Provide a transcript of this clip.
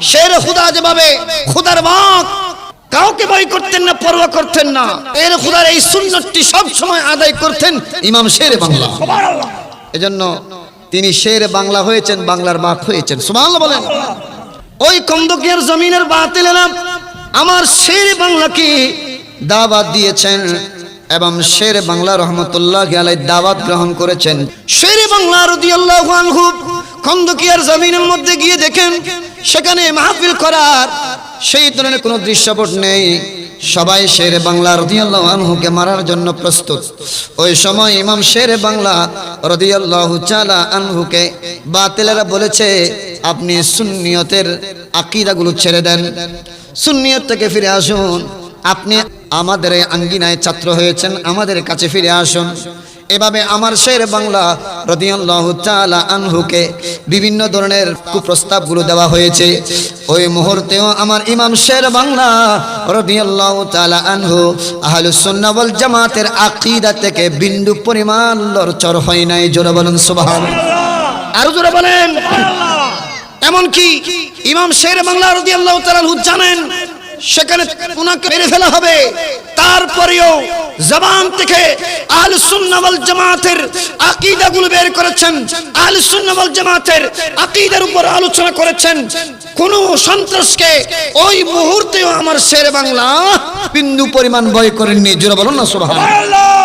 শের খুদা যেভাবে খুদার বাক কাউকে ভয় করতেন না, পরোয়া করতেন না, এর খুদার এই সুন্নতটি সব সময় আদায় করতেন ইমাম শের বাংলা। এজন্য তিনি শের বাংলা হয়েছেন, বাংলার বাক হয়েছেন। সুবহানাল্লাহ বলেন। ওই কন্দকের জমিনের বাতিলেরা আমার শের বাংলাকে দাওয়াত দিয়েছেন এবং শের বাংলা রহমতুল্লাহি আলাইহি দাওয়াত গ্রহণ করেছেন। শের বাংলা রাদিয়াল্লাহু আনহু কন্দকিয়ার জমিনের মধ্যে গিয়ে দেখেন সেখানে মাহফিল করার সেই ধরনের কোনো দৃশ্যপট নেই। সবাই শের বাংলা রাদিয়াল্লাহু আনহুকে মারার জন্য প্রস্তুত। ওই সময় ইমাম শের বাংলা রাদিয়াল্লাহু তাআলা আনহুকে বাতিলেরা বলেছে, আপনি সুন্নিয়তের আকীদাগুলো ছেড়ে দেন, সুন্নিয়ত থেকে ফিরে আসুন, আপনি আমাদের এই আঙ্গিনায় ছাত্র হয়েছেন, আমাদের কাছে ফিরে আসুন। এভাবে আমার শের বাংলা রাদিয়াল্লাহু তাআলা আনহুকে বিভিন্ন ধরনের কুপ্রস্তাবগুলো দেওয়া হয়েছে। ওই মুহূর্তেও আমার ইমাম শের বাংলা রাদিয়াল্লাহু তাআলা আনহু আহলুস সুন্নাহ ওয়াল জামাতের আকীদা থেকে বিন্দু পরিমাণ লড়চড় হয় নাই। জোরে বলেন সুবহানাল্লাহ। আরো জোরে বলেন সুবহানাল্লাহ। এমন কি ইমাম শের বাংলা রাদিয়াল্লাহু তাআলা আনহু জানেন সেখানে ওনাকে মেরে ফেলা হবে, তারপরেও জবান থেকে আহলুস সুন্নাহ ওয়াল জামাতের আকীদাগুলো বের করেছেন, আহলুস সুন্নাহ ওয়াল জামাতের আকীদার উপর আলোচনা করেছেন। কোন সন্ত্রাসকে ওই মুহূর্তেও আমার শের বাংলা বিন্দু পরিমাণ ভয় করেননি। জোরে বলুন না সুবহানাল্লাহ।